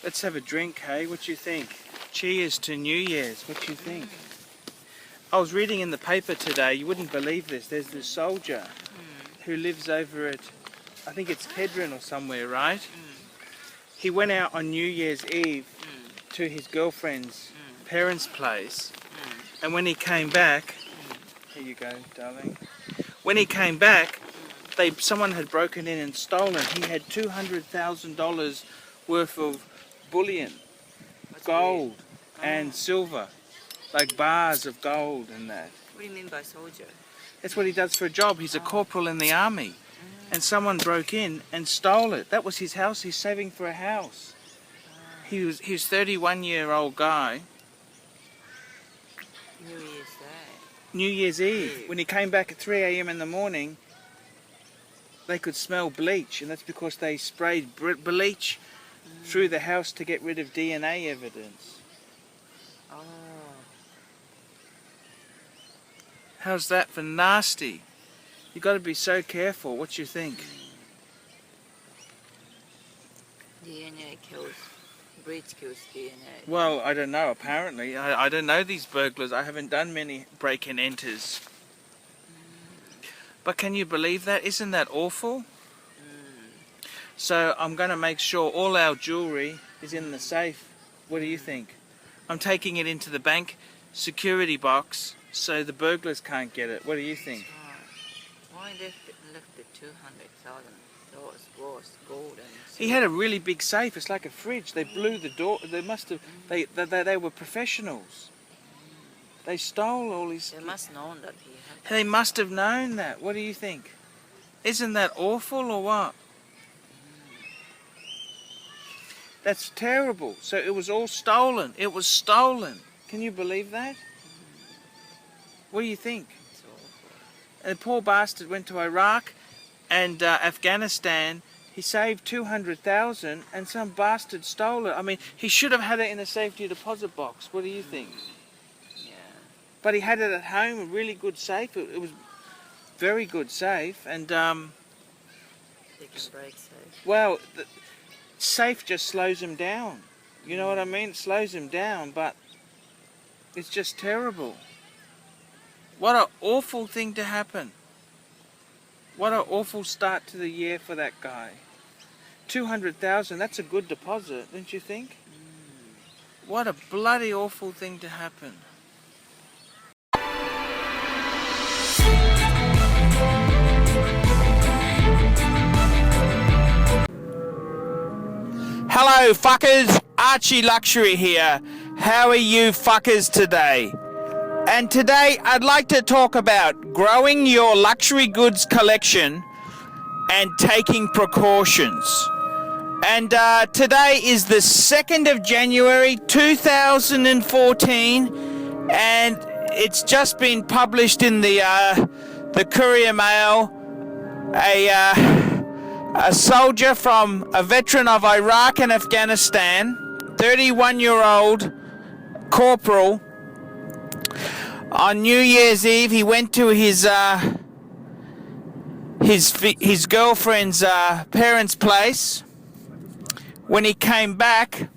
Let's have a drink, hey? What do you think? Cheers to New Year's. What do you think? I was reading in the paper today, you wouldn't believe this, there's this soldier who lives over at, I think it's Kedron or somewhere, right? He went out on New Year's Eve to his girlfriend's parents' place, and when he came back, here you go, darling. When he came back, someone had broken in and stolen. He had $200,000 worth of bullion, gold and silver, like bars of gold and that. What do you mean by soldier? That's what he does for a job. He's a corporal in the army. And someone broke in and stole it. That was his house. He's saving for a house. He was 31-year-old guy. New Year's Day. New Year's Eve, when he came back at 3 a.m. in the morning, they could smell bleach, and that's because they sprayed bleach through the house to get rid of DNA evidence. Oh. How's that for nasty? You got to be so careful. What you think? DNA kills, bleach kills DNA. Well, I don't know. Apparently, I don't know these burglars. I haven't done many break-and-enters. But can you believe that? Isn't that awful? So I'm going to make sure all our jewellery is in the safe. What do you think? I'm taking it into the bank security box so the burglars can't get it. What do you think? Why left the $200,000 worth gold and He had a really big safe. It's like a fridge. They blew the door. They must have. They were professionals. They stole all his. They must have known that he had. They must have known that. What do you think? Isn't that awful or what? That's terrible. So it was all stolen. It was stolen. Can you believe that? What do you think? It's awful. And the poor bastard went to Iraq and Afghanistan. He saved $200,000 and some bastard stole it. I mean, he should have had it in a safety deposit box. What do you think? Yeah. But he had it at home, a really good safe. It was very good safe. And, They can break safe. well, the safe just slows him down. You know what I mean? It slows him down, but it's just terrible. What an awful thing to happen. What an awful start to the year for that guy. 200,000, that's a good deposit, don't you think? What a bloody awful thing to happen. Hello fuckers, Archie Luxury here. How are you fuckers today? And today I'd like to talk about growing your luxury goods collection and taking precautions. And today is the 2nd of January 2014, and it's just been published in the Courier Mail. A soldier from a veteran of Iraq and Afghanistan, 31-year-old corporal. On New Year's Eve, he went to his girlfriend's parents' place. When he came back,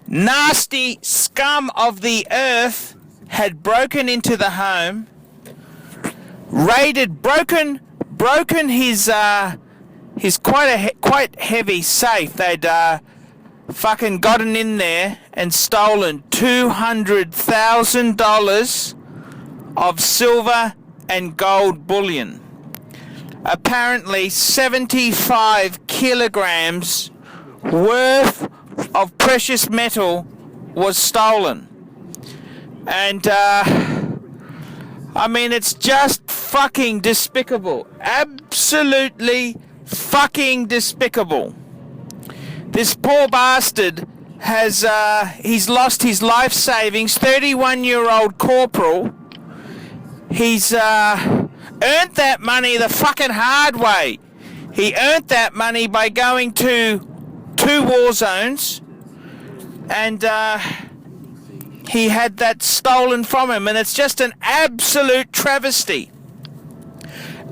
nasty scum of the earth had broken into the home, broken his quite heavy safe. They'd fucking gotten in there and stolen $200,000 of silver and gold bullion. Apparently 75 kilograms worth of precious metal was stolen. And I mean, it's just fucking despicable. Absolutely fucking despicable. This poor bastard has, he's lost his life savings, 31-year-old corporal. He's earned that money the fucking hard way. He earned that money by going to 2 war zones, and he had that stolen from him, and it's just an absolute travesty.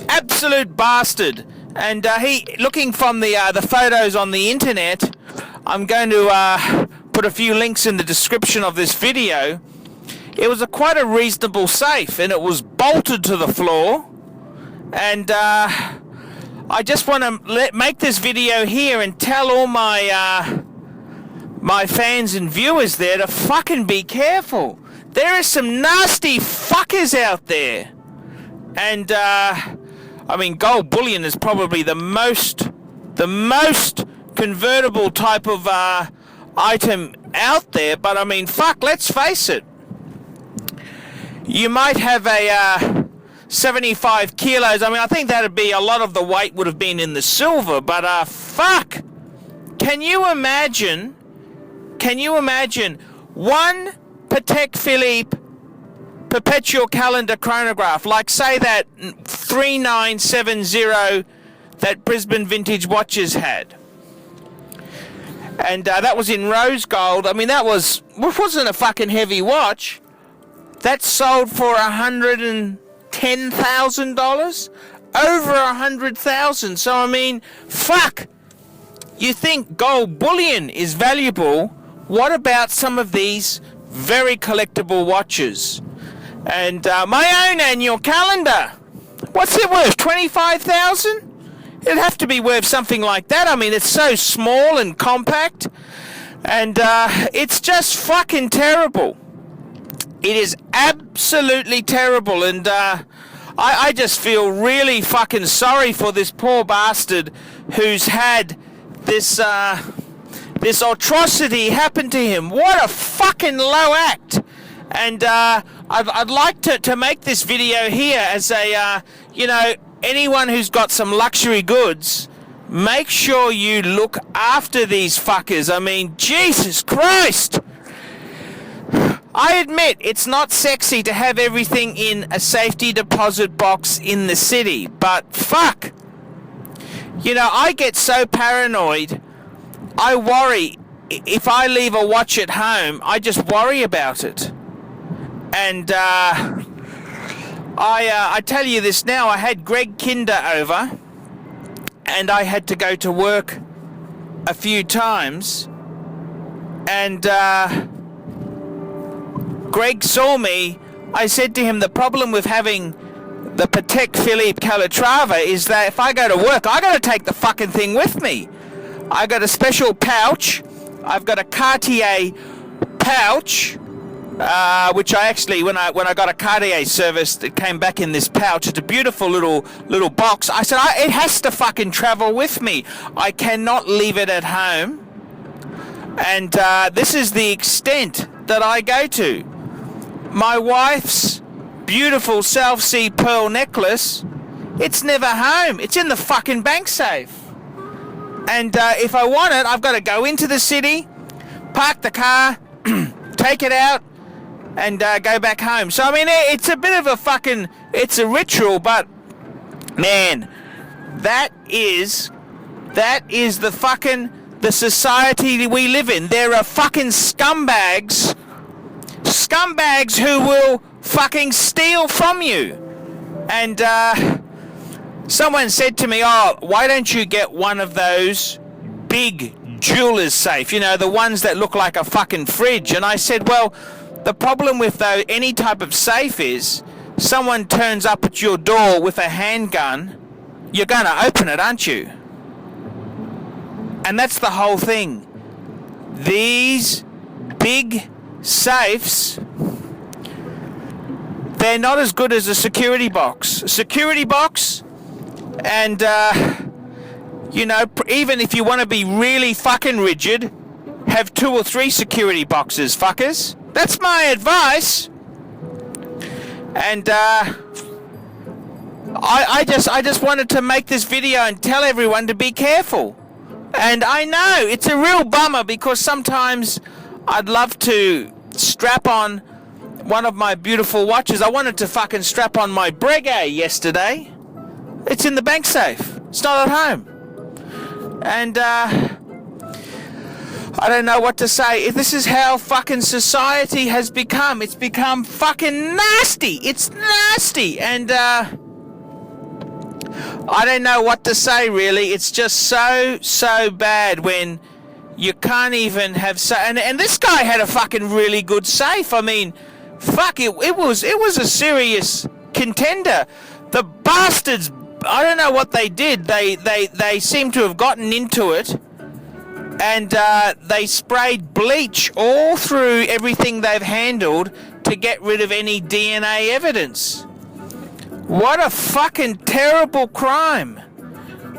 Absolute bastard. And he, looking from the photos on the internet, I'm going to put a few links in the description of this video. It was quite a reasonable safe, and it was bolted to the floor. And I just want to make this video here and tell all my my fans and viewers there to fucking be careful. There are some nasty fuckers out there. And I mean, gold bullion is probably the most convertible type of item out there. But I mean, fuck, let's face it. You might have a 75 kilos. I mean, I think that'd be a lot of the weight would have been in the silver. But fuck, can you imagine one Patek Philippe perpetual calendar chronograph, like say that 3970 that Brisbane Vintage Watches had, and that was in rose gold. I mean, wasn't a fucking heavy watch. That sold for $110,000, over $100,000. So I mean, fuck. You think gold bullion is valuable? What about some of these very collectible watches? And my own annual calendar, what's it worth? 25,000? It'd have to be worth something like that. I mean, it's so small and compact, and it's just fucking terrible. It is absolutely terrible, and I just feel really fucking sorry for this poor bastard who's had this this atrocity happen to him. What a fucking low act. And I'd like to make this video here as a, anyone who's got some luxury goods, make sure you look after these fuckers. I mean, Jesus Christ. I admit it's not sexy to have everything in a safety deposit box in the city, but fuck. I get so paranoid. I worry. If I leave a watch at home, I just worry about it. And I tell you this now, I had Greg Kinder over, and I had to go to work a few times, and Greg saw me. I said to him, the problem with having the Patek Philippe Calatrava is that if I go to work, I got to take the fucking thing with me. I got a special pouch. I've got a Cartier pouch, which I actually, when I got a Cartier service, it came back in this pouch. It's a beautiful little box. I said, it has to fucking travel with me. I cannot leave it at home. And this is the extent that I go to. My wife's beautiful South Sea pearl necklace, it's never home. It's in the fucking bank safe. And if I want it, I've got to go into the city, park the car, take it out, and go back home. So, I mean, it's a bit of a fucking, it's a ritual, but, man, that is the society we live in. There are fucking scumbags who will fucking steal from you. And, someone said to me, why don't you get one of those big jeweler's safe, the ones that look like a fucking fridge? And I said, well, the problem with any type of safe is someone turns up at your door with a handgun, you're going to open it, aren't you? And that's the whole thing. These big safes, they're not as good as a security box. And, even if you want to be really fucking rigid, have 2 or 3 security boxes, fuckers. That's my advice. And, I just wanted to make this video and tell everyone to be careful. And I know, it's a real bummer because sometimes I'd love to strap on one of my beautiful watches. I wanted to fucking strap on my Breguet yesterday. It's in the bank safe. It's not at home. And, I don't know what to say. This is how fucking society has become. It's become fucking nasty. It's nasty. And, I don't know what to say, really. It's just so bad when You can't even have and this guy had a fucking really good safe. I mean, fuck it. It was a serious contender. The bastards. I don't know what they did. They seem to have gotten into it, and they sprayed bleach all through everything they've handled to get rid of any DNA evidence. What a fucking terrible crime.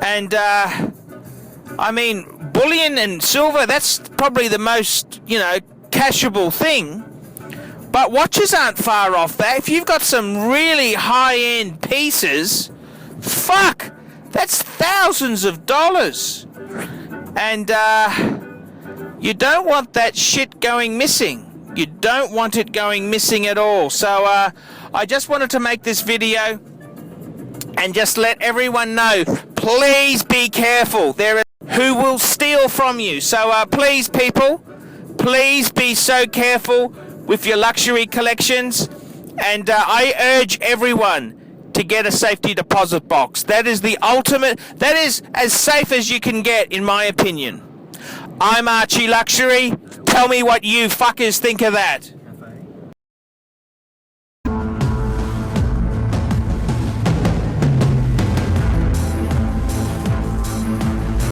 And I mean, bullion and silver, that's probably the most, cashable thing. But watches aren't far off that. If you've got some really high-end pieces, fuck, that's thousands of dollars. And you don't want that shit going missing. You don't want it going missing at all. So I just wanted to make this video and just let everyone know, please be careful. There are who will steal from you. So please, people, please be so careful with your luxury collections. And I urge everyone to get a safety deposit box. That is the ultimate, that is as safe as you can get, in my opinion. I'm Archie Luxury. Tell me what you fuckers think of that.